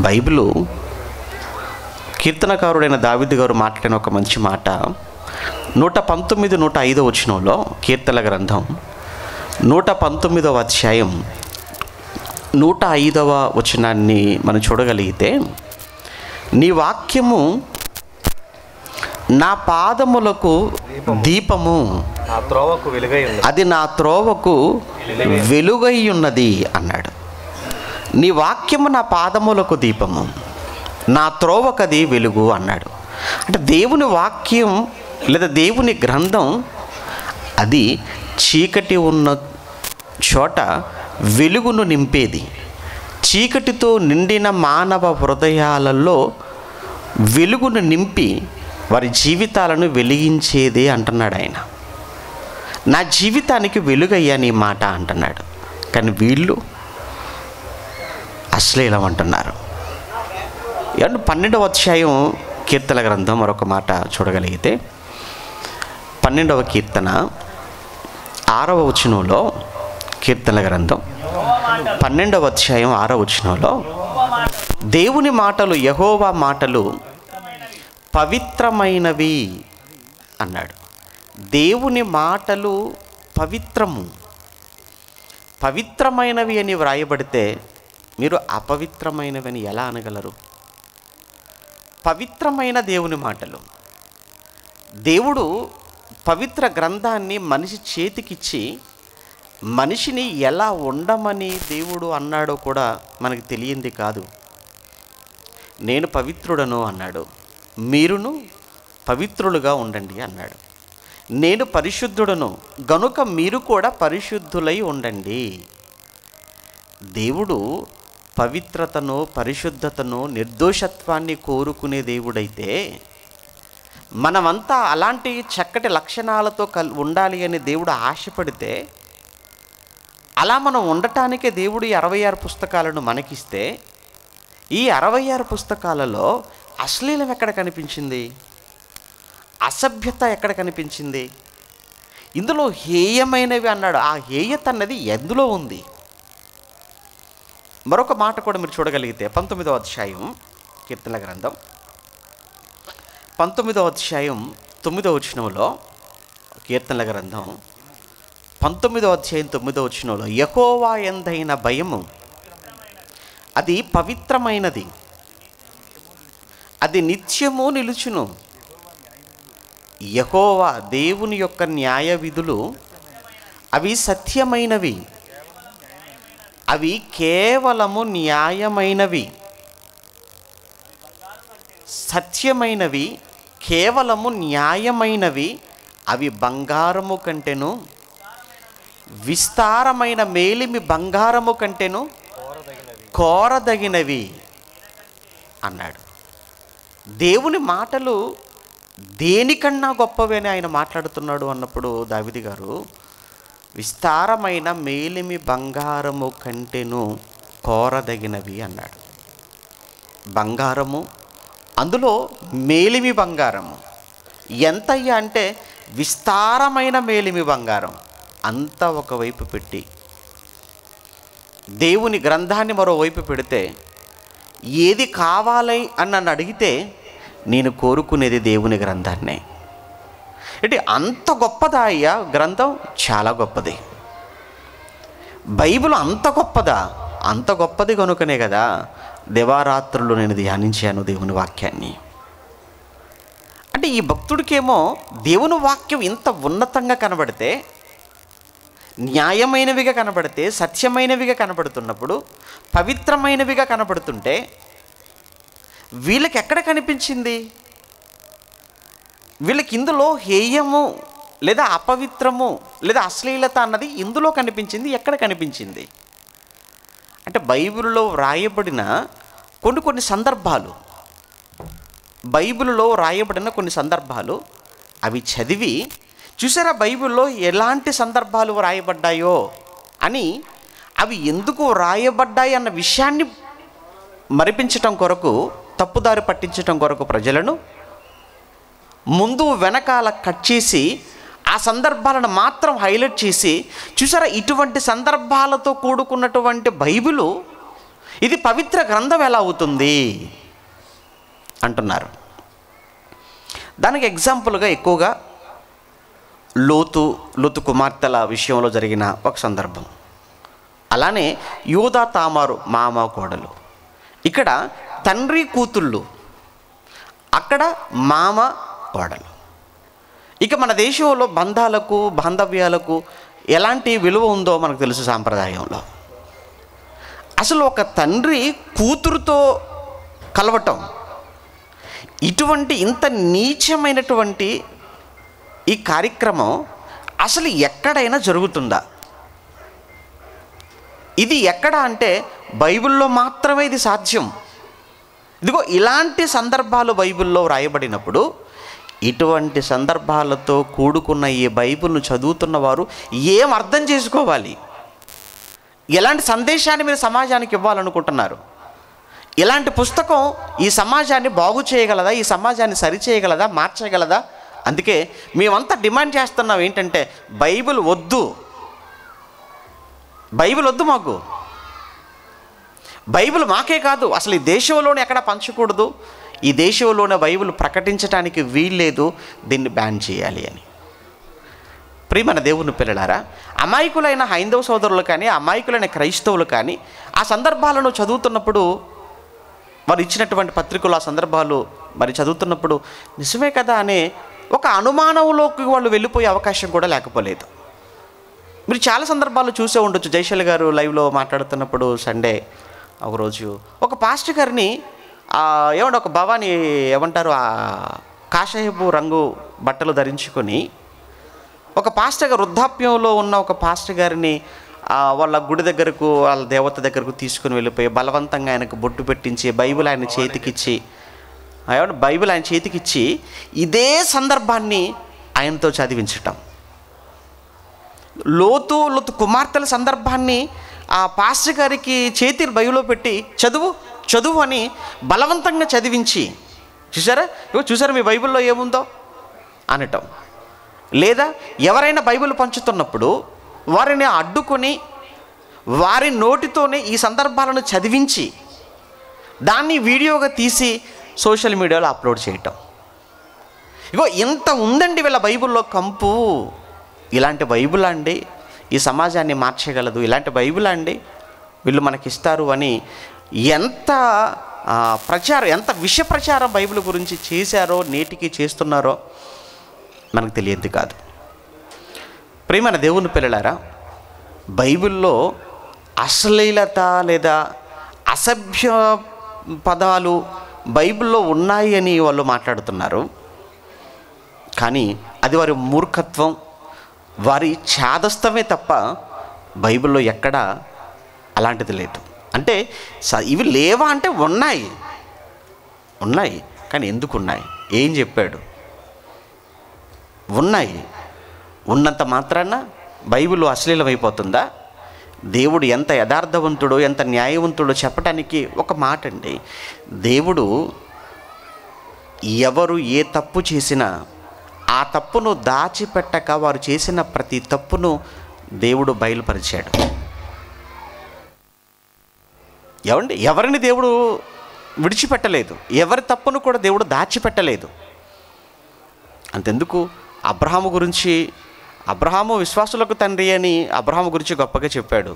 Bible కీర్తనకారుడైన దావీదు గారు మాట్లాడిన ఒక మంచి మాట 119, 105 వచనంలో, కీర్తనల గ్రంథం 119వ అధ్యాయం 105వ వచనాన్ని మనం చూడగలిగితే, నీ వాక్యము నా పాదములకు దీపము, అది నా త్రోవకు వెలుగై ఉన్నది అన్నాడు. నీ వాక్యము నా పాదములకు దీపము, నా త్రోవకది వెలుగు అన్నాడు. అంటే దేవుని వాక్యం లేదా దేవుని గ్రంథం అది చీకటి ఉన్న చోట వెలుగును నింపేది. చీకటితో నిండిన మానవ హృదయాలలో వెలుగును నింపి వారి జీవితాలను వెలిగించేదే అంటున్నాడు ఆయన. నా జీవితానికి వెలుగయ్యా నీ మాట అంటున్నాడు. కానీ వీళ్ళు అశ్లీలం అంటున్నారు. 12వ అధ్యాయం కీర్తనల గ్రంథం మరొక మాట చూడగలిగితే, 12వ కీర్తన 6వ వచనంలో, కీర్తనల గ్రంథం 12వ అధ్యాయం 6వ వచనంలో, దేవుని మాటలు, యెహోవా మాటలు పవిత్రమైనవి అన్నాడు. దేవుని మాటలు పవిత్రమైనవి అని వ్రాయబడితే మీరు అపవిత్రమైనవి అని ఎలా అనగలరు? పవిత్రమైన దేవుని మాటలు. దేవుడు పవిత్ర గ్రంథాన్ని మనిషి చేతికిచ్చి మనిషిని ఎలా ఉండమని దేవుడు అన్నాడో కూడా మనకు తెలియంది కాదు. నేను పవిత్రుడను అన్నాడు, మీరును పవిత్రులుగా ఉండండి అన్నాడు. నేను పరిశుద్ధుడను గనుక మీరు కూడా పరిశుద్ధులై ఉండండి. దేవుడు పవిత్రతను, పరిశుద్ధతను, నిర్దోషత్వాన్ని కోరుకునే దేవుడైతే మనమంతా అలాంటి చక్కటి లక్షణాలతో ఉండాలి అని దేవుడు ఆశపడితే, అలా మనం ఉండటానికే దేవుడు ఈ 66 పుస్తకాలను మనకిస్తే, ఈ 66 పుస్తకాలలో అశ్లీలం ఎక్కడ కనిపించింది? అసభ్యత ఎక్కడ కనిపించింది? ఇందులో హేయమైనవి అన్నాడు. ఆ హేయత అన్నది ఎందులో ఉంది? మరొక మాట కూడా మీరు చూడగలిగితే 19వ అధ్యాయం కీర్తనల గ్రంథం 19వ అధ్యాయం 9వ వచనంలో, కీర్తనల గ్రంథం 19వ అధ్యాయం 9వ వచనంలో, యెహోవా యందైన భయము అది పవిత్రమైనది, అది నిత్యము నిలుచును. యెహోవా దేవుని యొక్క న్యాయ విధులు అవి సత్యమైనవి, అవి కేవలము న్యాయమైనవి, సత్యమైనవి, కేవలము న్యాయమైనవి. అవి బంగారము కంటెను, విస్తారమైన మేలిమి బంగారము కంటెను కోరదగినవి అన్నాడు. దేవుని మాటలు దేనికన్నా గొప్పవి అని ఆయన మాట్లాడుతున్నాడు అన్నప్పుడు దావీదు గారు విస్తారమైన మేలిమి బంగారము కంటెను కోరదగినవి అన్నాడు. బంగారము, అందులో మేలిమి బంగారము ఎంతయ్యా అంటే విస్తారమైన మేలిమి బంగారం. అంతా ఒకవైపు పెట్టి దేవుని గ్రంథాన్ని మరోవైపు పెడితే, ఏది కావాలి అని నన్ను అడిగితే నేను కోరుకునేది దేవుని గ్రంథాన్నే. అంటే అంత గొప్పదా అయ్యా గ్రంథం? చాలా గొప్పది. బైబిల్ అంత గొప్పదా? అంత గొప్పది కనుకనే కదా దివారాత్రులు నేను ధ్యానించాను దేవుని వాక్యాన్ని. అంటే ఈ భక్తుడికేమో దేవుని వాక్యం ఇంత ఉన్నతంగా కనబడితే, న్యాయమైనవిగా కనబడితే, సత్యమైనవిగా కనబడుతున్నప్పుడు, పవిత్రమైనవిగా కనబడుతుంటే వీళ్ళకి ఎక్కడ కనిపించింది? వీళ్ళకి ఇందులో హేయము లేదా అపవిత్రము లేదా అశ్లీలత అన్నది ఇందులో కనిపించింది. ఎక్కడ కనిపించింది అంటే బైబిల్లో వ్రాయబడిన కొన్ని సందర్భాలు, బైబిల్లో వ్రాయబడిన కొన్ని సందర్భాలు అవి చదివి చూసారా బైబిల్లో ఎలాంటి సందర్భాలు వ్రాయబడ్డాయో అని, అవి ఎందుకు వ్రాయబడ్డాయి అన్న విషయాన్ని మరిపించటం కొరకు, తప్పుదారి పట్టించటం కొరకు ప్రజలను ముందు వెనకాల కట్ చేసి ఆ సందర్భాలను మాత్రం హైలైట్ చేసి, చూసారా ఇటువంటి సందర్భాలతో కూడుకున్నటువంటి బైబిలు ఇది పవిత్ర గ్రంథం ఎలా అవుతుంది అంటున్నారు. దానికి ఎగ్జాంపుల్గా ఎక్కువగా లోతు కుమార్తెల విషయంలో జరిగిన ఒక సందర్భం. అలానే యూదా తామారు మామ కోడలు. ఇక్కడ తండ్రి కూతుళ్ళు, అక్కడ మామ కోడలు. ఇక మన దేశంలో బంధాలకు బాంధవ్యాలకు ఎలాంటి విలువ ఉందో మనకు తెలుసు. సాంప్రదాయంలో అసలు ఒక తండ్రి కూతురుతో కలవటం, ఇటువంటి ఇంత నీచమైనటువంటి ఈ కార్యక్రమం అసలు ఎక్కడైనా జరుగుతుందా? ఇది ఎక్కడ అంటే బైబిల్లో మాత్రమే ఇది సాధ్యం. ఇదిగో ఇలాంటి సందర్భాలు బైబిల్లో వ్రాయబడినప్పుడు ఇటువంటి సందర్భాలతో కూడుకున్న ఈ బైబిల్ను చదువుతున్న వారు ఏం అర్థం చేసుకోవాలి? ఎలాంటి సందేశాన్ని మీరు సమాజానికి ఇవ్వాలనుకుంటున్నారు? ఇలాంటి పుస్తకం ఈ సమాజాన్ని బాగు చేయగలదా? ఈ సమాజాన్ని సరిచేయగలదా? మార్చగలదా? అందుకే మేమంతా డిమాండ్ చేస్తున్నాం ఏంటంటే బైబిల్ వద్దు, బైబిల్ వద్దు మాకు. బైబిల్ మాకే కాదు, అసలు ఈ దేశంలోనే ఎక్కడ పంచకూడదు, ఈ దేశంలోనే బైబిల్ ప్రకటించడానికి వీల్లేదు, దీన్ని బ్యాన్ చేయాలి అని. ప్రియమైన దేవుని పిల్లలారా, అమాయకులైన హైందవ సోదరులు కానీ అమాయకులైన క్రైస్తవులు కానీ ఆ సందర్భాలను చదువుతున్నప్పుడు, వారు ఇచ్చినటువంటి పత్రికలు ఆ సందర్భాలు మరి చదువుతున్నప్పుడు నిజమే కదా అనే ఒక అనుమానంలోకి వాళ్ళు వెళ్ళిపోయే అవకాశం కూడా లేకపోలేదు. మీరు చాలా సందర్భాలు చూసే ఉండొచ్చు. జైశల్ గారు లైవ్లో మాట్లాడుతున్నప్పుడు సండే ఒకరోజు ఒక పాస్టర్ గారిని ఏమంటే ఒక భవాని ఏమంటారు కాషాయపు రంగు బట్టలు ధరించుకొని ఒక పాస్టర్ గారు, వృద్ధాప్యంలో ఉన్న ఒక పాస్టర్ గారిని వాళ్ళ గుడి దగ్గరకు, వాళ్ళ దేవత దగ్గరకు తీసుకుని వెళ్ళిపోయి బలవంతంగా ఆయనకు బొట్టు పెట్టించి బైబిల్ ఆయన చేతికిచ్చి ఇదే సందర్భాన్ని ఆయనతో చదివించటం. లోతు కుమార్తెల సందర్భాన్ని ఆ పాస్టర్ గారికి చేతి బైబిల్లో పెట్టి చదువు అని బలవంతంగా చదివించి, చూసారా మీ బైబిల్లో ఏముందో అనటం. లేదా ఎవరైనా బైబిల్ పంచుతున్నప్పుడు వారిని అడ్డుకొని వారి నోటితోనే ఈ సందర్భాలను చదివించి దాన్ని వీడియోగా తీసి సోషల్ మీడియాలో అప్లోడ్ చేయటం. ఇంత ఉందండి వీళ్ళ బైబిల్లో కంపు. ఇలాంటి బైబిల్ అండి ఈ సమాజాన్ని మార్చగలదు, ఇలాంటి బైబిల్ అండి వీళ్ళు మనకిస్తారు అని ఎంత విష ప్రచారం బైబిల్ గురించి చేశారో నేటికి చేస్తున్నారో మనకు తెలియదు కాదు. ప్రియమైన దేవుని పిల్లలారా, బైబిల్లో అశ్లీలత లేదా అసభ్య పదాలు బైబిల్లో ఉన్నాయి అని వాళ్ళు మాట్లాడుతున్నారు. కానీ అది వారి మూర్ఖత్వం, వారి ఛాదస్తమే తప్ప బైబిల్లో ఎక్కడా అలాంటిది లేదు. అంటే ఇవి లేవా అంటే ఉన్నాయి కానీ ఎందుకు ఉన్నాయి? ఏం చెప్పాడు? ఉన్నాయి. ఉన్నంత మాత్రాన బైబిల్ అశ్లీలమైపోతుందా? దేవుడు ఎంత యథార్థవంతుడో ఎంత న్యాయవంతుడో చెప్పడానికి ఒక మాట అండి. దేవుడు ఎవరు ఏ తప్పు చేసినా ఆ తప్పును దాచిపెట్టక వారు చేసిన ప్రతి తప్పును దేవుడు బయలుపరిచాడు. ఎవరిని దేవుడు విడిచిపెట్టలేదు, ఎవరి తప్పును కూడా దేవుడు దాచిపెట్టలేదు. అంతెందుకు అబ్రహాము విశ్వాసులకు తండ్రి అని అబ్రహాము గురించి గొప్పగా చెప్పాడు.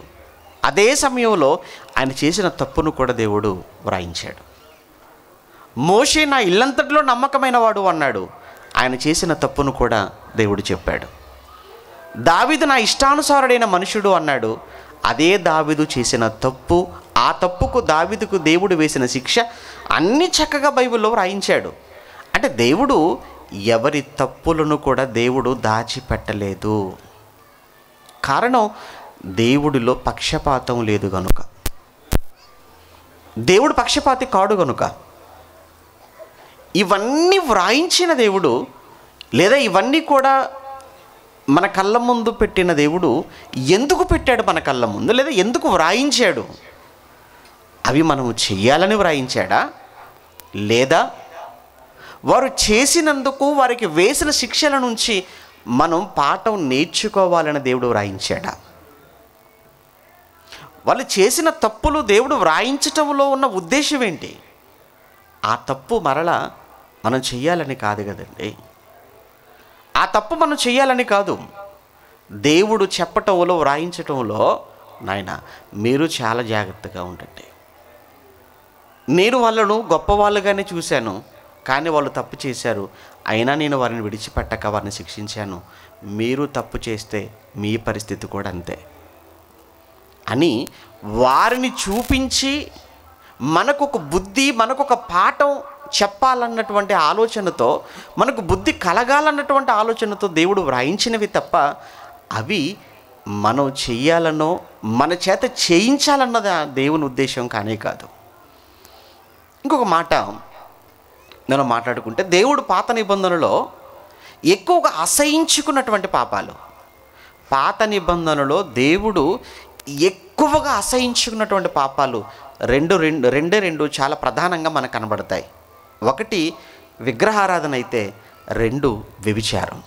అదే సమయంలో ఆయన చేసిన తప్పును కూడా దేవుడు వ్రాయించాడు. మోషే నా ఇల్లంతటిలో నమ్మకమైన వాడు అన్నాడు, ఆయన చేసిన తప్పును కూడా దేవుడు చెప్పాడు. దావీదు నా ఇష్టానుసారుడైన మనుషుడు అన్నాడు, అదే దావీదు చేసిన తప్పు, ఆ తప్పుకు దావీదుకు దేవుడు వేసిన శిక్ష అన్నీ చక్కగా బైబిల్లో వ్రాయించాడు. అంటే దేవుడు ఎవరి తప్పులను కూడా దేవుడు దాచిపెట్టలేదు. కారణం దేవుడిలో పక్షపాతం లేదు గనుక, దేవుడు పక్షపాతి కాడు గనుక. ఇవన్నీ వ్రాయించిన దేవుడు లేదా ఇవన్నీ కూడా మన కళ్ళ ముందు పెట్టిన దేవుడు ఎందుకు పెట్టాడు మన కళ్ళ ముందు, లేదా ఎందుకు వ్రాయించాడు? అవి మనము చెయ్యాలని వ్రాయించాడా, లేదా వారు చేసినందుకు వారికి వేసిన శిక్షల నుంచి మనం పాఠం నేర్చుకోవాలని దేవుడు వ్రాయించాడా? వాళ్ళు చేసిన తప్పులు దేవుడు వ్రాయించటంలో ఉన్న ఉద్దేశం ఏంటి? ఆ తప్పు మరలా మనం చెయ్యాలని కాదు కదండి. ఆ తప్పు మనం చెయ్యాలని కాదు. దేవుడు చెప్పటంలో వ్రాయించటంలో, నాయన మీరు చాలా జాగ్రత్తగా ఉండండి. నేను వాళ్ళను గొప్పవాళ్ళుగానే చూశాను, కానీ వాళ్ళు తప్పు చేశారు, అయినా నేను వారిని విడిచిపెట్టక వారిని శిక్షించాను. మీరు తప్పు చేస్తే మీ పరిస్థితి కూడా అంతే అని వారిని చూపించి మనకొక బుద్ధి, మనకొక పాఠం చెప్పాలన్నటువంటి ఆలోచనతో, మనకు బుద్ధి కలగాలన్నటువంటి ఆలోచనతో దేవుడు వ్రాయించినవి తప్ప అవి మనం చెయ్యాలనో మన చేత చేయించాలన్నది దేవుని ఉద్దేశం కానే కాదు. ఇంకొక మాట మనం మాట్లాడుకుంటే, దేవుడు పాత నిబంధనలో ఎక్కువగా అసహించుకున్నటువంటి పాపాలు, పాత నిబంధనలో దేవుడు ఎక్కువగా అసహించుకున్నటువంటి పాపాలు రెండే చాలా ప్రధానంగా మనకు కనబడతాయి. ఒకటి విగ్రహారాధన అయితే, రెండు వ్యభిచారం.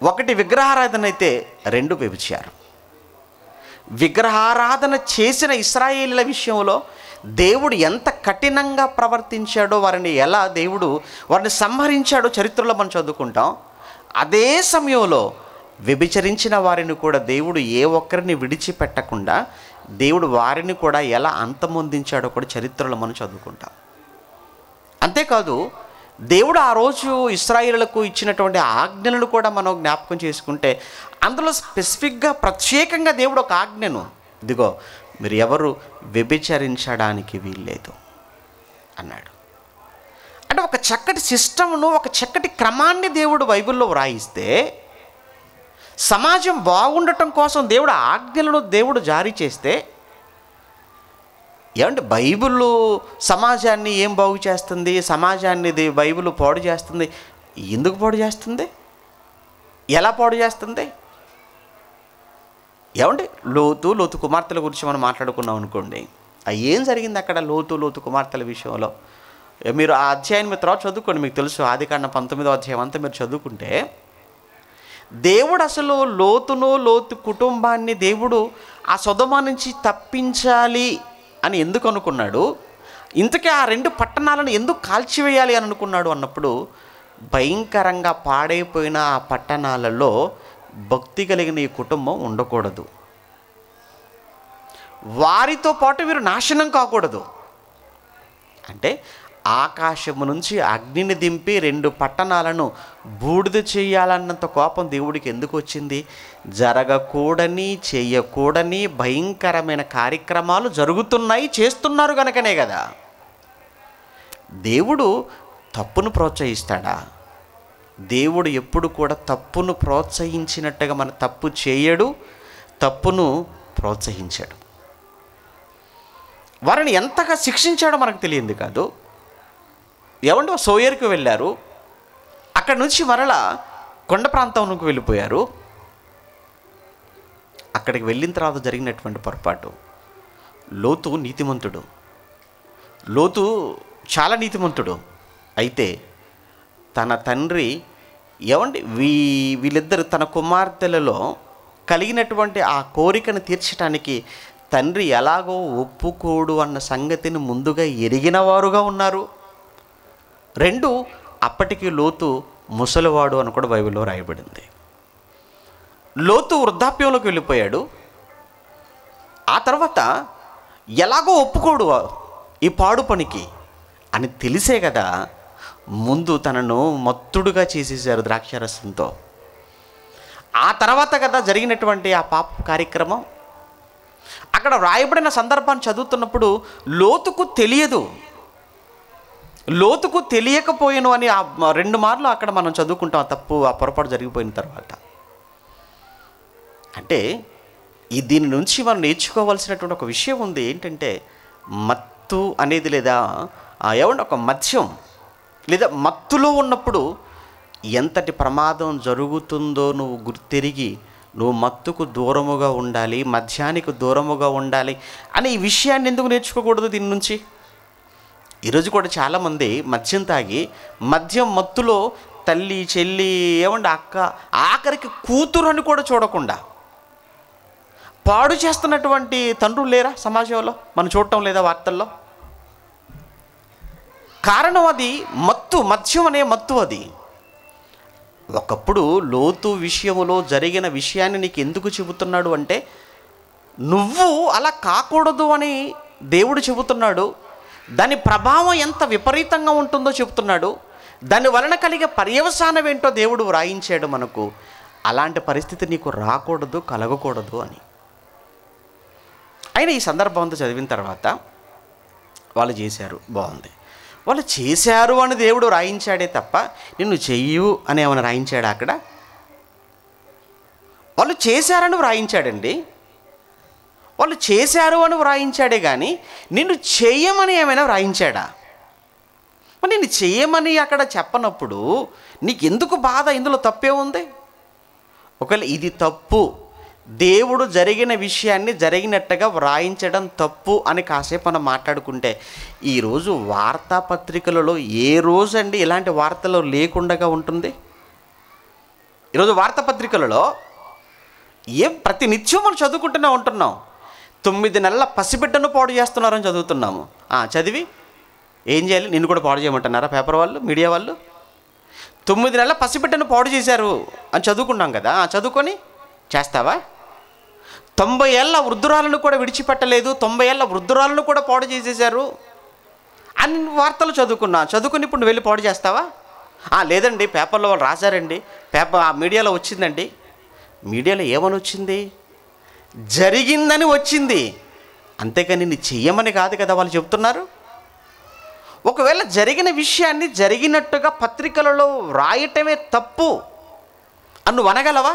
ఒకటి విగ్రహారాధన అయితే, రెండు వ్యభిచారం. విగ్రహారాధన చేసిన ఇశ్రాయేలీల విషయంలో దేవుడు ఎంత కఠినంగా ప్రవర్తించాడో, వారిని సంహరించాడో చరిత్రలో మనం చదువుకుంటాం. అదే సమయంలో వ్యభిచరించిన వారిని కూడా దేవుడు ఏ ఒక్కరిని విడిచిపెట్టకుండా దేవుడు వారిని కూడా ఎలా అంతమొందించాడో కూడా చరిత్రలో మనం చదువుకుంటాం. అంతేకాదు, దేవుడు ఆ రోజు ఇశ్రాయేలులకు ఇచ్చినటువంటి ఆజ్ఞలను కూడా మనం జ్ఞాపకం చేసుకుంటే, అందులో స్పెసిఫిక్గా ప్రత్యేకంగా దేవుడు ఒక ఆజ్ఞను, ఇదిగో మీరు ఎవరు వ్యభిచరించడానికి వీల్లేదు అన్నాడు. అంటే ఒక చక్కటి సిస్టమ్ను, ఒక చక్కటి క్రమాన్ని దేవుడు బైబిల్లో వ్రాయిస్తే, సమాజం బాగుండటం కోసం దేవుడు ఆజ్ఞలను దేవుడు జారీ చేస్తే, ఏమంటే బైబిల్ సమాజాన్ని ఏం బాగు చేస్తుంది? సమాజాన్ని బైబిల్ పాడు చేస్తుంది. ఎందుకు పాడు చేస్తుంది? ఎలా పాడు చేస్తుంది? ఏమండి, లోతు కుమార్తెల గురించి మనం మాట్లాడుకున్నాం అనుకోండి. ఏం జరిగింది అక్కడ లోతు కుమార్తెల విషయంలో? మీరు ఆ అధ్యాయం మీద తర్వాత చదువుకోండి, మీకు తెలుసు. ఆదికాండం 19వ అధ్యాయం అంతా మీరు చదువుకుంటే, దేవుడు అసలు లోతు కుటుంబాన్ని దేవుడు ఆ సొదొమ నుంచి తప్పించాలి అని ఎందుకు అనుకున్నాడు? ఇంతకీ ఆ 2 పట్టణాలను ఎందుకు కాల్చివేయాలి అని అనుకున్నాడు అన్నప్పుడు, భయంకరంగా పాడైపోయిన ఆ పట్టణాలలో భక్తి కలిగిన ఈ కుటుంబం ఉండకూడదు, వారితో పాటు వీరు నాశనం కాకూడదు. అంటే ఆకాశము నుంచి అగ్నిని దింపి 2 పట్టణాలను బూడిద చేయాలన్నంత కోపం దేవుడికి ఎందుకు వచ్చింది? జరగకూడని, చేయకూడని భయంకరమైన కార్యక్రమాలు జరుగుతున్నాయి, చేస్తున్నారు కనుకనే కదా. దేవుడు తప్పును ప్రోత్సహిస్తాడా? దేవుడు ఎప్పుడు కూడా తప్పును ప్రోత్సహించినట్టుగా మన తప్పు చేయడు, తప్పును ప్రోత్సహించాడు. వారిని ఎంతగా శిక్షించాడో మనకు తెలియంది కాదు. ఏమంటే సోయర్కి వెళ్ళారు, అక్కడి నుంచి మరలా కొండ ప్రాంతంలోకి వెళ్ళిపోయారు. అక్కడికి వెళ్ళిన తర్వాత జరిగినటువంటి పొరపాటు, లోతు నీతిమంతుడు, లోతు చాలా నీతిమంతుడు. అయితే తన తండ్రి వీళ్ళిద్దరు తన కుమార్తెలలో కలిగినటువంటి ఆ కోరికను తీర్చడానికి తండ్రి ఎలాగో ఒప్పుకోడు అన్న సంగతిని ముందుగా ఎరిగిన వారుగా ఉన్నారు. 2, అప్పటికి లోతు ముసలివాడు అని కూడా బైబిల్లో రాయబడింది. లోతు వృద్ధాప్యంలోకి వెళ్ళిపోయాడు. ఆ తర్వాత ఎలాగో ఒప్పుకోడు ఈ పాడు పనికి అని తెలిసే కదా ముందు తనను మత్తుడుగా చేసేసారు ద్రాక్షారసంతో. ఆ తర్వాత కదా జరిగినటువంటి ఆ పాప కార్యక్రమం. అక్కడ రాయబడిన సందర్భాన్ని చదువుతున్నప్పుడు లోతుకు తెలియకపోయాను అని 2 మార్లు అక్కడ మనం చదువుకుంటాం. ఆ పొరపాటు జరిగిపోయిన తర్వాత. అంటే దీని నుంచి మనం నేర్చుకోవాల్సినటువంటి ఒక విషయం ఉంది. ఏంటంటే మత్తు అనేది, లేదా ఒక మద్యం లేదా మత్తులో ఉన్నప్పుడు ఎంతటి ప్రమాదం జరుగుతుందో నువ్వు గుర్తెరిగి నువ్వు మత్తుకు దూరముగా ఉండాలి, మద్యానికి దూరముగా ఉండాలి అని ఈ విషయాన్ని ఎందుకు నేర్చుకోకూడదు దీని నుంచి? ఈరోజు కూడా చాలామంది మద్యం తాగి మద్యం మత్తులో తల్లి, చెల్లి, అక్క, ఆఖరికి కూతురు అని కూడా చూడకుండా పాడు చేస్తున్నటువంటి తండ్రులు లేరా సమాజంలో? మనం చూడటం లేదా వార్తల్లో? కారణం అది మద్యం అనే మత్తు. అది ఒకప్పుడు లోతు విషయంలో జరిగిన విషయాన్ని నీకు ఎందుకు చెబుతున్నాడు అంటే, నువ్వు అలా కాకూడదు అని దేవుడు చెబుతున్నాడు. దాని ప్రభావం ఎంత విపరీతంగా ఉంటుందో చెబుతున్నాడు. దాని వలన కలిగే పర్యవసానం ఏంటో దేవుడు వ్రాయించాడు మనకు. అలాంటి పరిస్థితి నీకు రాకూడదు, కలగకూడదు అని. అయినా ఈ సందర్భం అంతా చదివిన తర్వాత వాళ్ళు చేశారు, బాగుంది. వాళ్ళు చేశారు అని దేవుడు రాయించాడే తప్ప నిన్ను చెయ్యు అని ఏమైనా రాయించాడా అక్కడ? వాళ్ళు చేశారని వ్రాయించాడండి. వాళ్ళు చేశారు అని వ్రాయించాడే కానీ నిన్ను చెయ్యమని ఏమైనా వ్రాయించాడా? మరి నిన్ను చెయ్యమని అక్కడ చెప్పనప్పుడు నీకెందుకు బాధ? ఇందులో తప్పే ఉంది? ఒకవేళ ఇది తప్పు, దేవుడు జరిగిన విషయాన్ని జరిగినట్టుగా వ్రాయించడం తప్పు అని కాసేపు మనం మాట్లాడుకుంటే, ఈరోజు వార్తాపత్రికలలో ఏ రోజండి ఇలాంటి వార్తలు లేకుండా ఉంటుంది? ఈరోజు వార్తాపత్రికలలో ప్రతి నిత్యం మనం చదువుకుంటూనే ఉంటున్నాం. 9 నెలల పసిబిడ్డను పాడు చేస్తున్నారని చదువుతున్నాము. చదివి ఏం చేయాలి? నిన్ను కూడా పాడు చేయమంటున్నారా పేపర్ వాళ్ళు, మీడియా వాళ్ళు? 9 నెలల పసిబిడ్డను పాడు చేశారు అని చదువుకున్నాం కదా. చదువుకొని చేస్తావా? 90 ఏళ్ళ వృద్ధురాలను కూడా విడిచిపెట్టలేదు, 90 ఏళ్ళ వృద్ధురాలను కూడా పాడు చేసేశారు అని వార్తలు చదువుకుని ఇప్పుడు నువ్వు వెళ్ళి పాడు చేస్తావా? లేదండి పేపర్లో వాళ్ళు రాశారండి, మీడియాలో వచ్చిందండి. మీడియాలో ఏమని వచ్చింది? జరిగిందని వచ్చింది, అంతేకాని నీ చెయ్యమని కాదు కదా వాళ్ళు చెప్తున్నారు. ఒకవేళ జరిగిన విషయాన్ని జరిగినట్టుగా పత్రికలలో వ్రాయటమే తప్పు అని నువ్వు అనగలవా?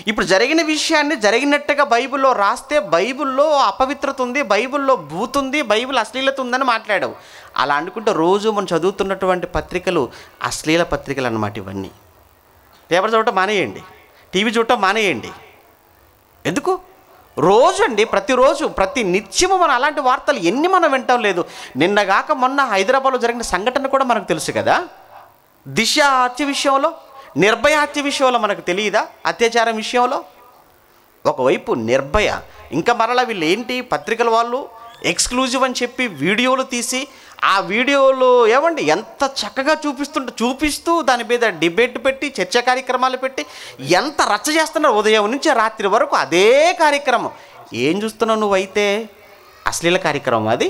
ఇప్పుడు జరిగిన విషయాన్ని జరిగినట్టుగా బైబిల్లో రాస్తే బైబిల్లో అపవిత్రత ఉంది, బైబిల్లో బూతుంది, బైబిల్ అశ్లీలత ఉందని మాట్లాడావు. అలా అనుకుంటే రోజు మనం చదువుతున్నటువంటి పత్రికలు అశ్లీల పత్రికలు అన్నమాట. ఇవన్నీ పేపర్ చదవటం మానేయండి, టీవీ చూడటం మానేయండి. ఎందుకు? రోజు అండి, ప్రతిరోజు ప్రతి నిత్యము మనం అలాంటి వార్తలు ఎన్ని మనం వింటాం లేదు. నిన్నగాక మొన్న హైదరాబాద్లో జరిగిన సంఘటన కూడా మనకు తెలుసు కదా. దిశ హత్య విషయంలో, నిర్భయ హత్య విషయంలో మనకు తెలియదా? అత్యాచారం విషయంలో ఒకవైపు నిర్భయ, ఇంకా మరలా వీళ్ళు ఏంటి పత్రికల వాళ్ళు ఎక్స్క్లూజివ్ అని చెప్పి వీడియోలు తీసి ఆ వీడియోలు ఏమండి ఎంత చక్కగా చూపిస్తూ దాని మీద డిబేట్ పెట్టి చర్చా కార్యక్రమాలు పెట్టి ఎంత రచ్చ చేస్తున్నారు. ఉదయం నుంచి రాత్రి వరకు అదే కార్యక్రమం. ఏం చూస్తున్నావు నువ్వైతే? అశ్లీల కార్యక్రమం అది.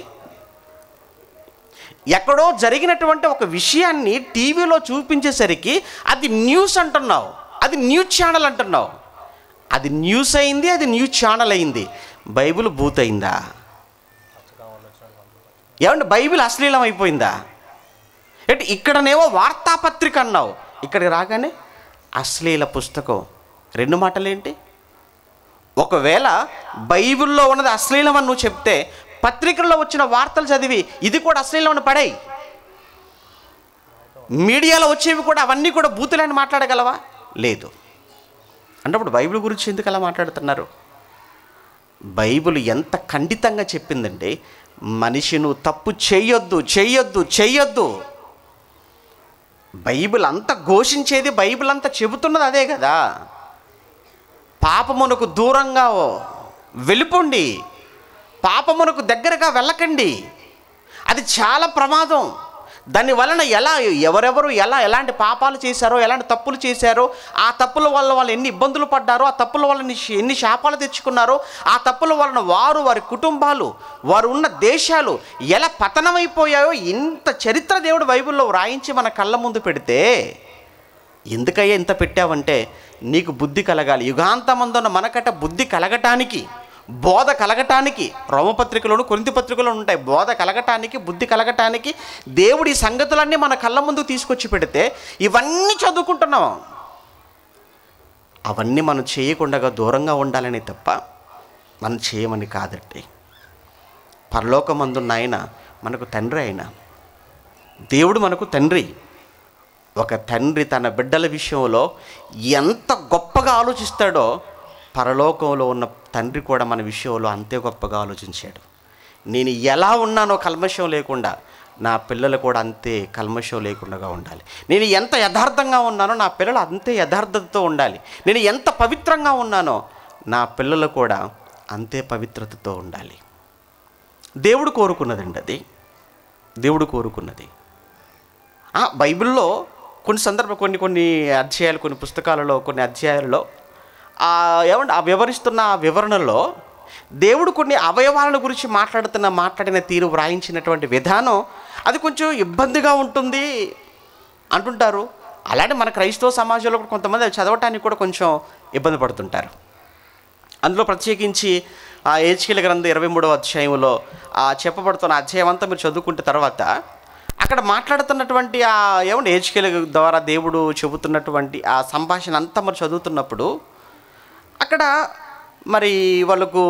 ఎక్కడో జరిగినటువంటి ఒక విషయాన్ని టీవీలో చూపించేసరికి అది న్యూస్ అంటున్నావు, అది న్యూస్ ఛానల్ అంటున్నావు. అది న్యూస్ అయింది, అది న్యూస్ ఛానల్ అయింది. బైబిల్ బూత్ అయిందా? ఏమంటే బైబిల్ అశ్లీలం అయిపోయిందా? అంటే ఇక్కడనేమో వార్తాపత్రిక అన్నావు, ఇక్కడికి రాగానే అశ్లీల పుస్తకం. 2 మాటలేంటి? ఒకవేళ బైబిల్లో ఉన్నది అశ్లీలం అని నువ్వు చెప్తే పత్రికల్లో వచ్చిన వార్తలు చదివి ఇది కూడా అశ్లీలం అని పడాయి. మీడియాలో వచ్చేవి కూడా అవన్నీ కూడా బూతులని మాట్లాడగలవా? లేదు. అంటే బైబిల్ గురించి ఎందుకు అలా మాట్లాడుతున్నారు? బైబిల్ ఎంత ఖండితంగా చెప్పిందంటే, మనిషి నువ్వు తప్పు చెయ్యొద్దు. బైబిల్ అంతా ఘోషించేది, బైబిల్ అంతా చెబుతున్నది అదే కదా. పాపమునకు దూరంగా వెళ్ళిపోండి, పాపమునకు దగ్గరగా వెళ్ళకండి. అది చాలా ప్రమాదం. దాని వలన ఎవరెవరు ఎలాంటి పాపాలు చేశారో, ఎలాంటి తప్పులు చేశారో, ఆ తప్పుల వల్ల వాళ్ళు ఎన్ని ఇబ్బందులు పడ్డారో, ఆ తప్పుల వల్ల ఎన్ని శాపాలు తెచ్చుకున్నారో, ఆ తప్పుల వలన వారి కుటుంబాలు, వారు ఉన్న దేశాలు ఎలా పతనమైపోయాయో ఇంత చరిత్ర దేవుడు బైబిల్లో వ్రాయించి మన కళ్ళ ముందు పెడితే, ఎందుకయ్యా ఇంత పెట్టావంటే నీకు బుద్ధి కలగాలి. యుగాంతమందున్న మనకట బుద్ధి కలగటానికి, బోధ కలగటానికి, రోమపత్రికలోను కొరింథీ పత్రికలోను ఉంటాయి. బోధ కలగటానికి, బుద్ధి కలగటానికి దేవుడి సంగతులన్నీ మన కళ్ళ ముందు తీసుకొచ్చి పెడితే ఇవన్నీ చదువుకుంటున్నాం. అవన్నీ మనం చేయకుండా దూరంగా ఉండాలని తప్ప మనం చేయమని కాదండి. పరలోకమందున్న ఆయన మనకు తండ్రి. ఆయన దేవుడు మనకు తండ్రి. ఒక తండ్రి తన బిడ్డల విషయంలో ఎంత గొప్పగా ఆలోచిస్తాడో, పరలోకంలో ఉన్న తండ్రి కూడా మన విషయంలో అంతే గొప్పగా ఆలోచించాడు. నేను ఎలా ఉన్నానో కల్మషం లేకుండా నా పిల్లలు కూడా అంతే కల్మషం లేకుండా ఉండాలి. నేను ఎంత యథార్థంగా ఉన్నానో నా పిల్లలు అంతే యథార్థతతో ఉండాలి. నేను ఎంత పవిత్రంగా ఉన్నానో నా పిల్లలు కూడా అంతే పవిత్రతతో ఉండాలి. దేవుడు కోరుకున్నదండి అది. దేవుడు కోరుకున్నది. బైబిల్లో కొన్ని అధ్యాయాలు, కొన్ని పుస్తకాలలో, కొన్ని అధ్యాయాలలో ఆ వివరిస్తున్న ఆ వివరణలో దేవుడు కొన్ని అవయవాల గురించి మాట్లాడిన తీరు, వ్రాయించినటువంటి విధానం అది కొంచెం ఇబ్బందిగా ఉంటుంది అంటుంటారు. అలానే మన క్రైస్తవ సమాజంలో కూడా కొంతమంది అది చదవటానికి కూడా కొంచెం ఇబ్బంది పడుతుంటారు. అందులో ప్రత్యేకించి ఆ హెజ్కేలు గ్రంథం 23వ అధ్యాయంలో చెప్పబడుతున్న అధ్యాయం అంతా మీరు చదువుకుంటే తర్వాత అక్కడ మాట్లాడుతున్నటువంటి హెజ్కేలు ద్వారా దేవుడు చెబుతున్నటువంటి ఆ సంభాషణ అంతా మరి చదువుతున్నప్పుడు అక్కడ మరి వాళ్ళకు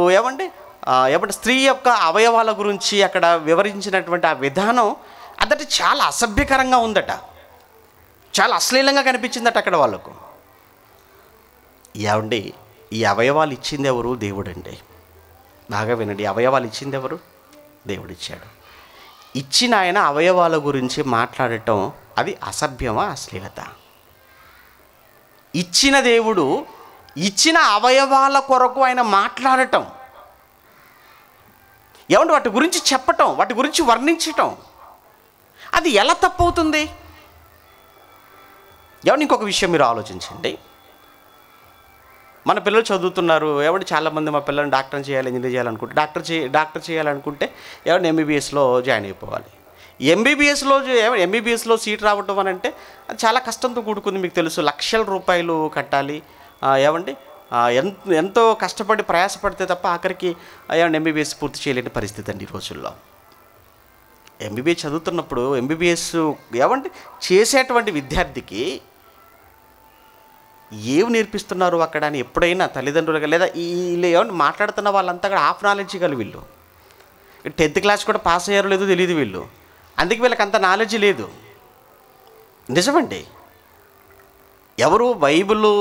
స్త్రీ యొక్క అవయవాల గురించి అక్కడ వివరించినటువంటి ఆ విధానం అదట చాలా అసభ్యకరంగా ఉందట, చాలా అశ్లీలంగా కనిపించిందట అక్కడ వాళ్ళకు. ఈ అవయవాలు ఇచ్చింది ఎవరు? దేవుడండి. బాగా వినండి, అవయవాలు ఇచ్చింది ఎవరు? దేవుడిచ్చాడు. ఇచ్చిన ఆయన అవయవాల గురించి మాట్లాడటం అది అసభ్యమా, అశ్లీలత? ఇచ్చిన దేవుడు ఇచ్చిన అవయవాల కొరకు ఆయన మాట్లాడటం, వాటి గురించి చెప్పటం, వాటి గురించి వర్ణించటం అది ఎలా తప్పవుతుంది? ఇంకొక విషయం మీరు ఆలోచించండి. మన పిల్లలు చదువుతున్నారు. చాలామంది మా పిల్లల్ని డాక్టర్ చేయాలి, ఇంజనీర్ చేయాలనుకుంటే డాక్టర్ చేయాలనుకుంటే ఎంబీబీఎస్లో జాయిన్ అయిపోవాలి. ఎంబీబీఎస్లో సీట్ రావటం అని అంటే అది చాలా కష్టంతో కూడుకుంది. మీకు తెలుసు, లక్షల రూపాయలు కట్టాలి. ఎంతో కష్టపడి ప్రయాసపడితే తప్ప ఆఖరికి ఎంబీబీఎస్ పూర్తి చేయలేని పరిస్థితి అండి ఈ రోజుల్లో. ఎంబీబీఎస్ చదువుతున్నప్పుడు ఎంబీబీఎస్ చేసేటువంటి విద్యార్థికి ఏమి నేర్పిస్తున్నారు అక్కడ అని ఎప్పుడైనా తల్లిదండ్రులుగా లేదా వీళ్ళు మాట్లాడుతున్న వాళ్ళంతా అక్కడ హాఫ్ నాలెడ్జ్ కలిగి వీళ్ళు 10th క్లాస్ కూడా పాస్ అయ్యారో లేదో తెలియదు వీళ్ళు. అందుకే వీళ్ళకి అంత నాలెడ్జ్ లేదు. నిజమండి. ఎవరు బైబిల్లో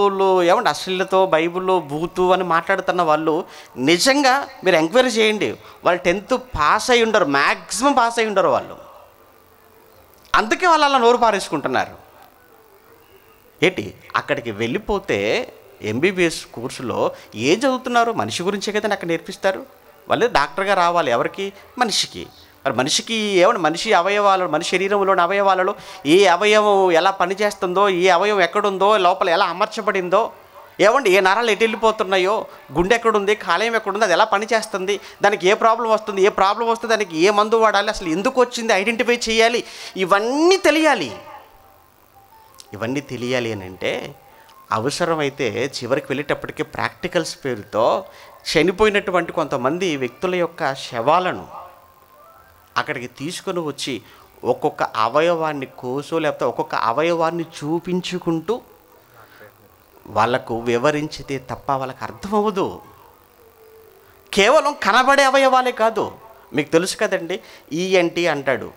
అశ్లీలతో బైబిల్లో బూతు అని మాట్లాడుతున్న వాళ్ళు నిజంగా మీరు ఎంక్వైరీ చేయండి, వాళ్ళు 10th పాస్ అయి ఉండరు, మ్యాక్సిమం పాస్ అయి ఉండరు వాళ్ళు. అందుకే వాళ్ళు అలా నోరు పారేసుకుంటున్నారు. అక్కడికి వెళ్ళిపోతే ఎంబీబీఎస్ కోర్సులో ఏం చదువుతున్నారు? మనిషి గురించే కదండి అక్కడ నేర్పిస్తారు. వాళ్ళు డాక్టర్గా రావాలి. ఎవరికి? మనిషికి. మరి మనిషికి మనిషి అవయవాలు, మనిషి శరీరంలోని అవయవాలలో ఏ అవయవం ఎలా పనిచేస్తుందో, ఏ అవయవం ఎక్కడుందో, లోపల ఎలా అమర్చబడిందో, ఏ నరాలు ఎటు వెళ్ళిపోతున్నాయో, గుండె ఎక్కడుంది, కాలేయం ఎక్కడుంది, అది ఎలా పనిచేస్తుంది, దానికి ఏ ప్రాబ్లం వస్తుంది, దానికి ఏ మందు వాడాలి, అసలు ఎందుకు వచ్చింది ఐడెంటిఫై చేయాలి, ఇవన్నీ తెలియాలి అని అంటే అవసరమైతే చివరికి వెళ్ళేటప్పటికీ ప్రాక్టికల్స్ పేరుతో చనిపోయినటువంటి కొంతమంది వ్యక్తుల యొక్క శవాలను అక్కడికి తీసుకొని వచ్చి ఒక్కొక్క అవయవాన్ని కోసో లేకపోతే ఒక్కొక్క అవయవాన్ని చూపించుకుంటూ వాళ్ళకు వివరించితే తప్ప వాళ్ళకి అర్థమవ్వదు. కేవలం కనబడే అవయవాలే కాదు. మీకు తెలుసు కదండి, ఈఎన్టీ అంటాడు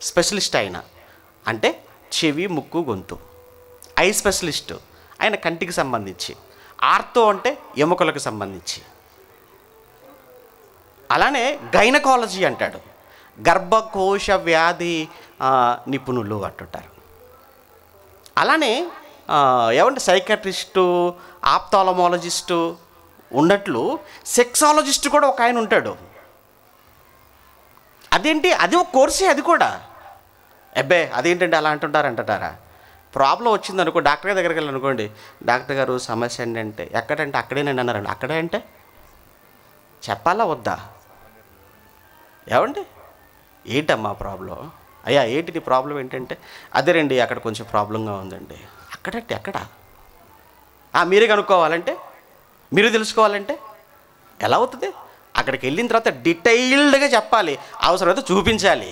స్పెషలిస్ట్. ఆయన అంటే చెవి, ముక్కు, గొంతు. ఐ స్పెషలిస్ట్ ఆయన కంటికి సంబంధించి. ఆర్థో అంటే ఎముకలకు సంబంధించి. అలానే గైనకాలజీ అంటాడు, గర్భకోశ వ్యాధి నిపుణులు అంటుంటారు. అలానే సైకాట్రిస్టు, ఆప్థాలమాలజిస్టు ఉన్నట్లు సెక్సాలజిస్ట్ కూడా ఒక ఆయన ఉంటాడు. అదేంటి? అది ఒక కోర్సే అది కూడా. అదేంటంటే అలా అంటారా? ప్రాబ్లం వచ్చిందనుకో, డాక్టర్ గారి దగ్గరికి వెళ్ళనుకోండి, డాక్టర్ గారు సమస్య ఏంటంటే ఎక్కడంటే అక్కడేనండి అన్నారండి. అక్కడే అంటే చెప్పాలా వద్దా? ఏంటమ్మా ప్రాబ్లం? అయ్యా ఏంటి నీ ప్రాబ్లం ఏంటంటే అదేనండి అక్కడ కొంచెం ప్రాబ్లంగా ఉందండి. అక్కడంటే ఎక్కడ? మీరే కనుక్కోవాలంటే, మీరు తెలుసుకోవాలంటే ఎలా అవుతుంది? అక్కడికి వెళ్ళిన తర్వాత డీటెయిల్డ్గా చెప్పాలి, అవసరమైతే చూపించాలి.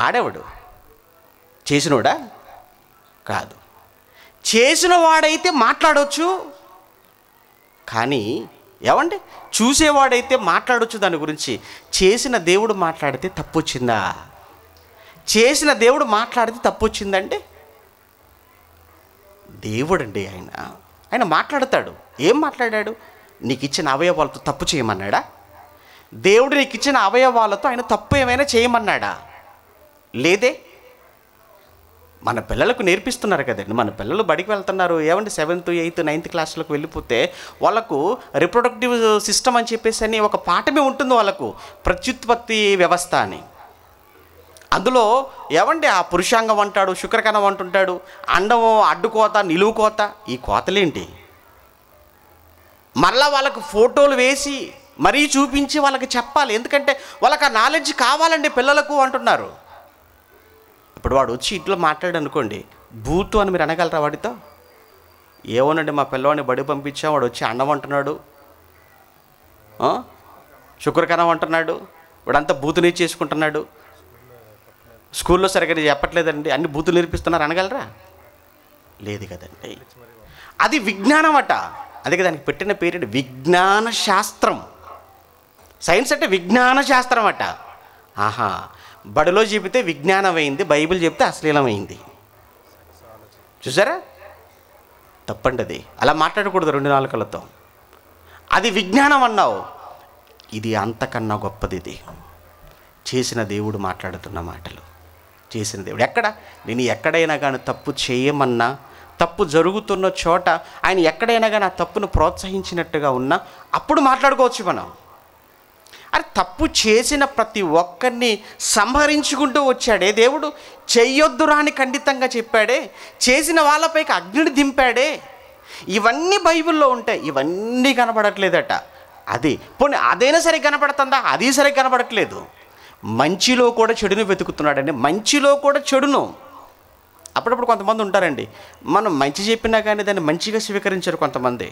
ఆడేవాడు చేసినోడా? కాదు. చేసిన వాడైతే మాట్లాడవచ్చు, కానీ చూసేవాడైతే మాట్లాడవచ్చు దాని గురించి. చేసిన దేవుడు మాట్లాడితే తప్పు వచ్చిందా? చేసిన దేవుడు మాట్లాడితే తప్పు వచ్చిందంటే దేవుడండి ఆయన మాట్లాడతాడు. ఏం మాట్లాడాడు? నీకు ఇచ్చిన అవయవాలతో తప్పు చేయమన్నాడా? దేవుడు నీకు ఇచ్చిన అవయవాలతో ఆయన తప్పు ఏమైనా చేయమన్నాడా? లేదే. మన పిల్లలకు నేర్పిస్తున్నారు కదండి. మన పిల్లలు బడికి వెళ్తున్నారు, ఏమంటే 7th 8th 9th క్లాస్లోకి వెళ్ళిపోతే వాళ్ళకు రిప్రొడక్టివ్ సిస్టమ్ అని చెప్పేసి అని ఒక పాఠమే ఉంటుంది వాళ్ళకు, ప్రత్యుత్పత్తి వ్యవస్థ అని. అందులో ఏమండి ఆ పురుషాంగం అంటాడు, శుక్రకణం అంటుంటాడు, అండము అడ్డుకోత నిలువు కోత, ఈ కోతలేంటి? మరలా వాళ్ళకు ఫోటోలు వేసి మరీ చూపించి వాళ్ళకి చెప్పాలి, ఎందుకంటే వాళ్ళకి ఆ నాలెడ్జ్ కావాలండి పిల్లలకు అంటున్నారు. ఇప్పుడు వాడు వచ్చి ఇంట్లో మాట్లాడు అనుకోండి, బూతు అని మీరు అనగలరా వాడితో? ఏమోనండి మా పిల్లవాడిని బడి పంపించాం, వాడు వచ్చి అండం అంటున్నాడు, శుక్రకణం అంటున్నాడు, వాడంతా బూతు నేర్చేసుకుంటున్నాడు, స్కూల్లో సరిగ్గా చెప్పట్లేదండి, అన్ని బూతులు నేర్పిస్తున్నారు అనగలరా? లేదు కదండి. అది విజ్ఞానం అట. అందుకే దానికి పెట్టిన పేరు విజ్ఞాన శాస్త్రం. సైన్స్ అంటే విజ్ఞాన శాస్త్రం అట. ఆహా, బడిలో చెబితే విజ్ఞానం అయింది, బైబిల్ చెప్తే అశ్లీలమైంది. చూసారా? తప్పండి అది. అలా మాట్లాడకూడదు 2 నాలుకలతో. అది విజ్ఞానం అన్నావు, ఇది అంతకన్నా గొప్పది. ఇది చేసిన దేవుడు మాట్లాడుతున్న మాటలు. చేసిన దేవుడు ఎక్కడ? నేను ఎక్కడైనా కానీ తప్పు చేయమన్నా, తప్పు జరుగుతున్న చోట ఆయన ఎక్కడైనా కానీ ఆ తప్పును ప్రోత్సహించినట్టుగా ఉన్నా అప్పుడు మాట్లాడుకోవచ్చు మనం. అరే, తప్పు చేసిన ప్రతి ఒక్కరిని సంహరించుకుంటూ వచ్చాడే దేవుడు. చెయ్యొద్దురా అని ఖండితంగా చెప్పాడే, చేసిన వాళ్ళపైకి అగ్నిని దింపాడే. ఇవన్నీ బైబిల్లో ఉంటాయి, ఇవన్నీ కనబడట్లేదట. అది పోనీ అదైనా సరే కనపడుతుందా? అది సరే కనపడట్లేదు. మంచిలో కూడా చెడును వెతుకుతున్నాడండి, మంచిలో కూడా చెడును. అప్పుడప్పుడు కొంతమంది ఉంటారండి, మనం మంచి చెప్పినా కానీ దాన్ని మంచిగా స్వీకరించారు కొంతమంది.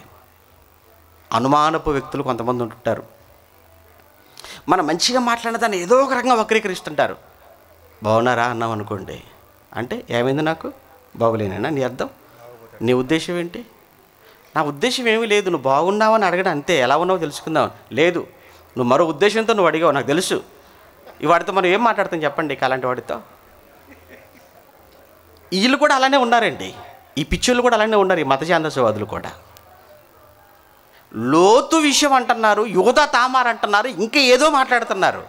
అనుమానపు వ్యక్తులు కొంతమంది ఉంటుంటారు. మనం మంచిగా మాట్లాడిన దాన్ని ఏదో ఒక రకంగా వక్రీకరిస్తుంటారు. బాగున్నారా అన్నాం అనుకోండి, అంటే ఏమైంది, నాకు బాగులేనా నీ అర్థం? నీ ఉద్దేశం ఏంటి? నా ఉద్దేశం ఏమీ లేదు, నువ్వు బాగున్నావని అడగడం అంతే, ఎలా ఉన్నావో తెలుసుకుందాం. లేదు, నువ్వు మరో ఉద్దేశంతో నువ్వు అడిగావు, నాకు తెలుసు. ఈ వాడితో మనం ఏం మాట్లాడతాం చెప్పండి? అలాంటి వాడితో వీళ్ళు కూడా అలానే ఉన్నారండి, ఈ పిచ్చోళ్ళు కూడా అలానే ఉన్నారు, ఈ మతజాందసవాదులు కూడా. లోతు విషయం అంటున్నారు, యోధా తామార్ అంటున్నారు, ఇంకా ఏదో మాట్లాడుతున్నారు.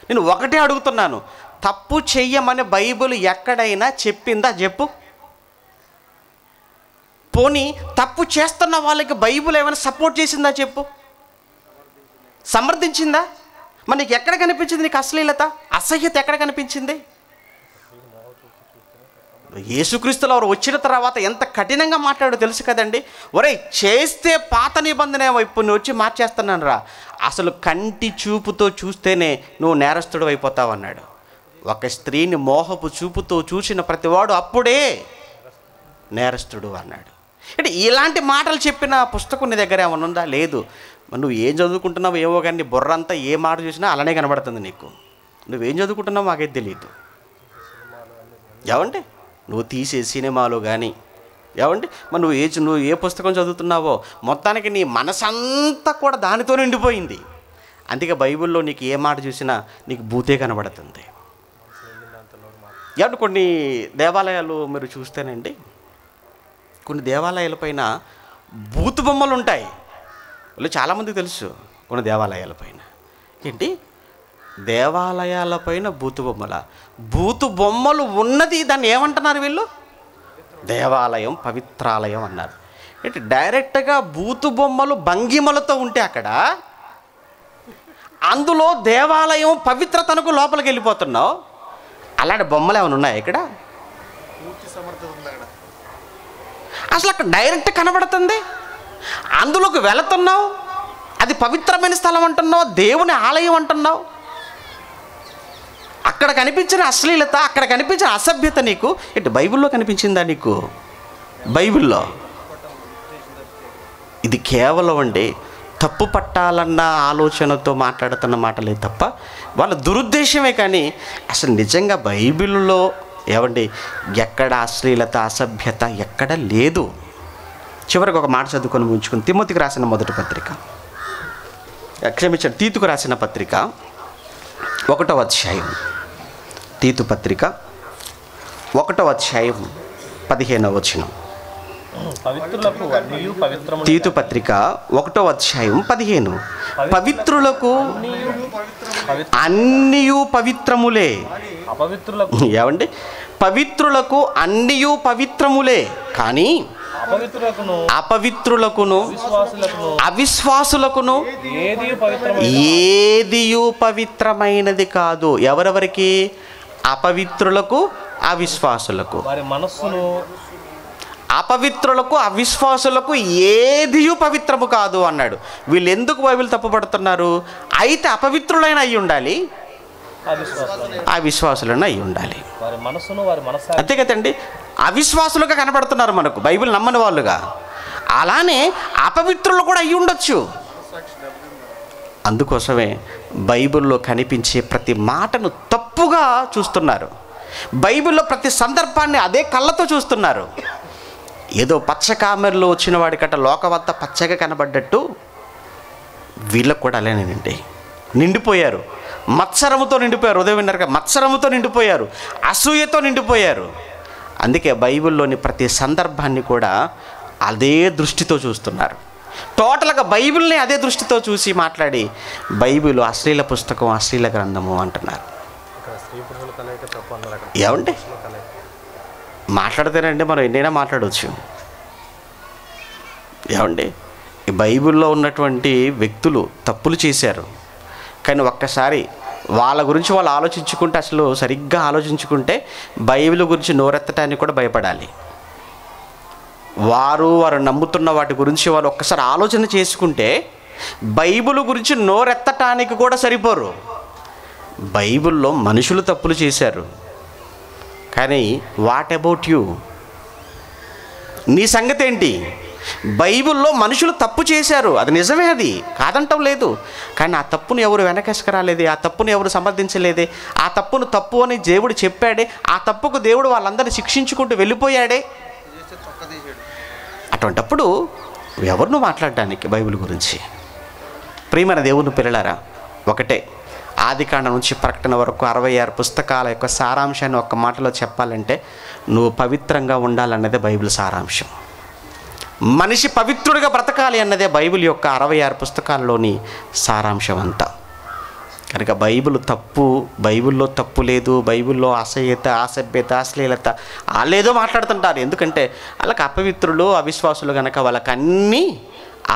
నేను ఒకటే అడుగుతున్నాను, తప్పు చెయ్యమని బైబిల్ ఎక్కడైనా చెప్పిందా చెప్పు? పోనీ తప్పు చేస్తున్న వాళ్ళకి బైబిల్ ఏమైనా సపోర్ట్ చేసిందా చెప్పు? సమర్థించిందా? మరి నీకు ఎక్కడ కనిపించింది నీకు అశ్లీలత, అసహ్యత ఎక్కడ కనిపించింది? యేసుక్రీస్తులో వారు వచ్చిన తర్వాత ఎంత కఠినంగా మాట్లాడో తెలుసు కదండి. ఒరే, చేస్తే పాత నిబంధన వైపు నువ్వు వచ్చి మార్చేస్తున్నాను రా, అసలు కంటి చూపుతో చూస్తేనే నువ్వు నేరస్తుడు అయిపోతావు అన్నాడు. ఒక స్త్రీని మోహపు చూపుతో చూసిన ప్రతివాడు అప్పుడే నేరస్తుడు అన్నాడు. అంటే ఇలాంటి మాటలు చెప్పిన పుస్తకం నీ దగ్గర ఏమైనా ఉందా? లేదు. నువ్వు ఏం చదువుకుంటున్నావు ఏమో కానీ బుర్రంతా ఏ మాట చూసినా అలానే కనబడుతుంది నీకు. నువ్వేం చదువుకుంటున్నావు మాకైతే తెలియదు. ఏమంటే నువ్వు తీసే సినిమాలు కానీ ఏమంటే మరి నువ్వు ఏ పుస్తకం చదువుతున్నావో మొత్తానికి నీ మనసంతా కూడా దానితో నిండిపోయింది. అందుకే బైబిల్లో నీకు ఏ మాట చూసినా నీకు భూతే కనబడుతుంది. ఏమంటే కొన్ని దేవాలయాలు మీరు చూస్తేనండి, కొన్ని దేవాలయాల పైన బూతు బొమ్మలు ఉంటాయి. వాళ్ళు చాలామందికి తెలుసు. కొన్ని దేవాలయాల పైన ఏంటి, దేవాలయాలపైన బూతు బొమ్మల, బూతు బొమ్మలు ఉన్నది దాన్ని ఏమంటున్నారు వీళ్ళు? దేవాలయం, పవిత్రాలయం అన్నారు. ఏంటి, డైరెక్ట్గా బూతు బొమ్మలు భంగిమలతో ఉంటే అక్కడ అందులో దేవాలయం పవిత్రతనకు లోపలికి వెళ్ళిపోతున్నావు. అలాంటి బొమ్మలు ఏమైనా ఉన్నాయి ఇక్కడ? అసలు అక్కడ డైరెక్ట్ కనబడుతుంది, అందులోకి వెళుతున్నావు, అది పవిత్రమైన స్థలం అంటున్నావు, దేవుని ఆలయం అంటున్నావు. అక్కడ కనిపించిన అశ్లీలత, అక్కడ కనిపించిన అసభ్యత నీకు ఇటు బైబిల్లో కనిపించిందా నీకు? బైబిల్లో ఇది కేవలం అండి తప్పు పట్టాలన్న ఆలోచనతో మాట్లాడుతున్న మాటలే తప్ప వాళ్ళ దురుద్దేశమే. కానీ అసలు నిజంగా బైబిల్లో ఏమండి ఎక్కడ అశ్లీలత, అసభ్యత ఎక్కడ లేదు. చివరికి ఒక మాట చదువుకొని ఉంచుకుని తిమోతికి రాసిన మొదటి పత్రిక, క్షమించండి, తీతుకు రాసిన పత్రిక 1వ అధ్యాయం, తీతు పత్రిక 1వ అధ్యాయం 15వ వచనం. తీతు పత్రిక 1వ అధ్యాయం 15. పవిత్రులకు అన్నియు పవిత్రములే. ఏమండి పవిత్రులకు అన్నియు పవిత్రములే, కానీ అపవిత్రులకును అవిశ్వాసులకును ఏదియు పవిత్రమైనది కాదు. ఎవరెవరికి? అపవిత్రులకు అవిశ్వాసులకు. అపవిత్రులకు అవిశ్వాసులకు ఏదియు పవిత్రము కాదు అన్నాడు. వీళ్ళు ఎందుకు బైబిల్ తప్పుపడుతున్నారు? అయితే అపవిత్రులైన అయి ఉండాలి, అవిశ్వాసులైన అయి ఉండాలి. అంతే కదండి. అవిశ్వాసులుగా కనబడుతున్నారు మనకు, బైబిల్ నమ్మని వాళ్ళుగా. అలానే అపవిత్రులు కూడా అయి ఉండొచ్చు. అందుకోసమే బైబిల్లో కనిపించే ప్రతి మాటను తప్పుగా చూస్తున్నారు. బైబిల్లో ప్రతి సందర్భాన్ని అదే కళ్ళతో చూస్తున్నారు. ఏదో పచ్చ కామెర్లో వచ్చిన వాడికట లోకమంతా పచ్చగా కనబడ్డట్టు వీళ్ళకు కూడా అలానే నిండిపోయారు. మత్సరముతో నిండిపోయారు. ఉదయం విన్నారుగా, మత్సరముతో నిండిపోయారు, అసూయతో నిండిపోయారు. అందుకే బైబిల్లోని ప్రతి సందర్భాన్ని కూడా అదే దృష్టితో చూస్తున్నారు. టోటల్గా బైబిల్ని అదే దృష్టితో చూసి మాట్లాడి బైబిల్ అశ్లీల పుస్తకం, అశ్లీల గ్రంథము అంటున్నారు. ఏమండి మాట్లాడితేనండి మనం ఎన్నైనా మాట్లాడవచ్చు. ఏమండి ఈ బైబిల్లో ఉన్నటువంటి వ్యక్తులు తప్పులు చేశారు, కానీ ఒక్కసారి వాళ్ళ గురించి వాళ్ళు ఆలోచించుకుంటే, అసలు సరిగ్గా ఆలోచించుకుంటే బైబిల్ గురించి నోరెత్తటానికి కూడా భయపడాలి. వారు నమ్ముతున్న వాటి గురించి వాళ్ళు ఒక్కసారి ఆలోచన చేసుకుంటే బైబిల్ గురించి నోరెత్తటానికి కూడా సరిపోరు. బైబిల్లో మనుషులు తప్పులు చేశారు, కానీ వాట్ అబౌట్ యూ? నీ సంగతి ఏంటి? బైబిల్లో మనుషులు తప్పు చేశారు, అది నిజమే, అది కాదంటం లేదు. కానీ ఆ తప్పును ఎవరు వెనకేసుకురాలేదే, ఆ తప్పును ఎవరు సమర్థించలేదే, ఆ తప్పును తప్పు అని దేవుడు చెప్పాడే, ఆ తప్పుకు దేవుడు వాళ్ళందరినీ శిక్షించుకుంటూ వెళ్ళిపోయాడే. అటువంటప్పుడు ఎవరిను మాట్లాడడానికి బైబిల్ గురించి? ప్రియమైన దేవుని పిల్లలారా, ఒకటే, ఆదికాండం నుంచి ప్రకటన వరకు 66 పుస్తకాల యొక్క సారాంశాన్ని ఒక్క మాటలో చెప్పాలంటే, నువ్వు పవిత్రంగా ఉండాలన్నదే బైబిల్ సారాంశం. మనిషి పవిత్రుడిగా బ్రతకాలి అన్నదే బైబిల్ యొక్క 66 పుస్తకాల్లోని సారాంశం అంతా. కనుక బైబిల్ తప్పు, బైబిల్లో తప్పు లేదు, బైబిల్లో అసహ్యత, అసభ్యత, అశ్లీలత వాళ్ళేదో మాట్లాడుతుంటారు. ఎందుకంటే వాళ్ళకి అపవిత్రులు, అవిశ్వాసులు కనుక వాళ్ళకి అన్నీ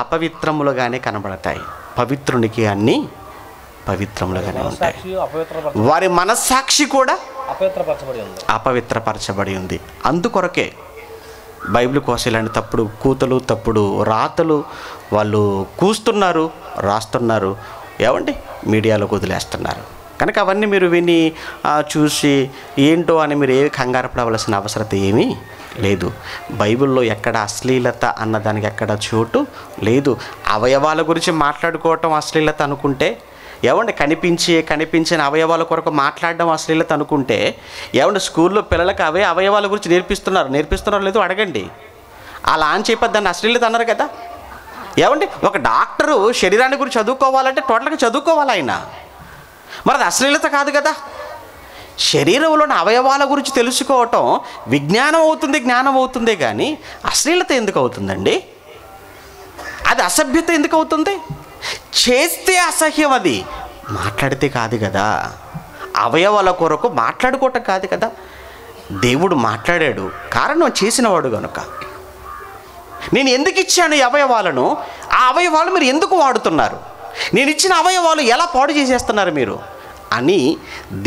అపవిత్రములుగానే కనబడతాయి. పవిత్రునికి అన్నీ పవిత్రములుగానే ఉంటాయి. వారి మనస్సాక్షి కూడా అపవిత్రపరచబడి ఉంది. అందుకొరకే బైబిల్ కోసం ఇలాంటి తప్పుడు కూతలు, తప్పుడు రాతలు వాళ్ళు కూస్తున్నారు, రాస్తున్నారు. ఏమండి మీడియాలోకి వదిలేస్తున్నారు. కనుక అవన్నీ మీరు విని చూసి ఏంటో అని మీరు ఏమి కంగారు పడవలసిన అవసరం ఏమీ లేదు. బైబిల్లో ఎక్కడ అశ్లీలత అన్నదానికి ఎక్కడ చోటు లేదు. అవయవాల గురించి మాట్లాడుకోవటం అశ్లీలత అనుకుంటే, ఏమండి కనిపించిన అవయవాల కొరకు మాట్లాడడం అశ్లీలత అనుకుంటే, ఏమండి స్కూల్లో పిల్లలకు అవే అవయవాల గురించి నేర్పిస్తున్నారో లేదో అడగండి. అలా అని చెప్పి దాన్ని అశ్లీలత అన్నారు కదా. ఏమండి ఒక డాక్టరు శరీరాన్ని గురించి చదువుకోవాలంటే టోటల్గా చదువుకోవాలి ఆయన, మరి అది అశ్లీలత కాదు కదా. శరీరంలోని అవయవాల గురించి తెలుసుకోవటం విజ్ఞానం అవుతుంది, జ్ఞానం అవుతుందే కానీ అశ్లీలత ఎందుకు అవుతుందండి? అది అసభ్యత ఎందుకు అవుతుంది? చేస్తే అసహ్యం, అది మాట్లాడితే కాదు కదా. అవయవాల కొరకు మాట్లాడుకోవటం కాదు కదా. దేవుడు మాట్లాడాడు, కారణం చేసినవాడు కనుక. నేను ఎందుకు ఇచ్చాను ఈ అవయవాలను, ఆ అవయవాలు మీరు ఎందుకు వాడుతున్నారు, నేను ఇచ్చిన అవయవాలు ఎలా పాడు చేసేస్తున్నారు మీరు అని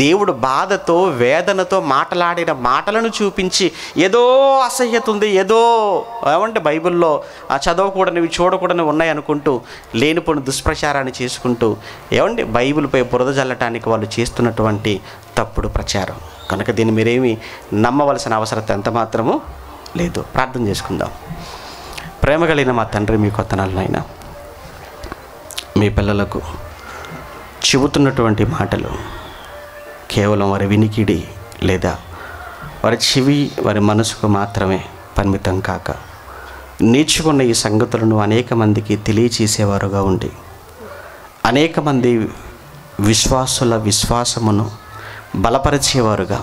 దేవుడు బాధతో, వేదనతో మాట్లాడిన మాటలను చూపించి, ఏదో అసహ్యత ఉంది, ఏదో ఏమంటే బైబిల్లో చదవకూడనివి, చూడకూడనివి ఉన్నాయనుకుంటూ లేనిపోని దుష్ప్రచారాన్ని చేసుకుంటూ, ఏమండి బైబిల్పై బురద జల్లటానికి వాళ్ళు చేస్తున్నటువంటి తప్పుడు ప్రచారం. కనుక దీన్ని మీరేమి నమ్మవలసిన అవసరం ఎంత మాత్రము లేదు. ప్రార్థన చేసుకుందాం. ప్రేమ కలిగిన మా తండ్రి, మీ కొత్తనాలనైనా మీ పిల్లలకు చెబుతున్నటువంటి మాటలు కేవలం వారి వినికిడి లేదా వారి చెవి, వారి మనసుకు మాత్రమే పరిమితం కాక, నేర్చుకున్న ఈ సంగతులను అనేక మందికి తెలియచేసేవారుగా ఉండి, అనేక మంది విశ్వాసుల విశ్వాసమును బలపరిచేవారుగా,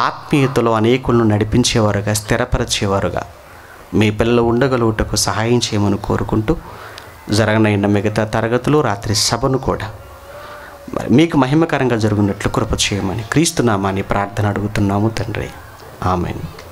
ఆత్మీయతలో అనేకులను నడిపించేవారుగా, స్థిరపరిచేవారుగా మీ పిల్లలు ఉండగలుగుటకు సహాయం చేయమని కోరుకుంటూ, జరగనైన మిగతా తరగతులు, రాత్రి సభను కూడా మరి మీకు మహిమకరంగా జరుగునట్లు కృప చేయమని క్రీస్తు నామాన్ని ప్రార్థన అడుగుతున్నాము తండ్రి. ఆమేన్.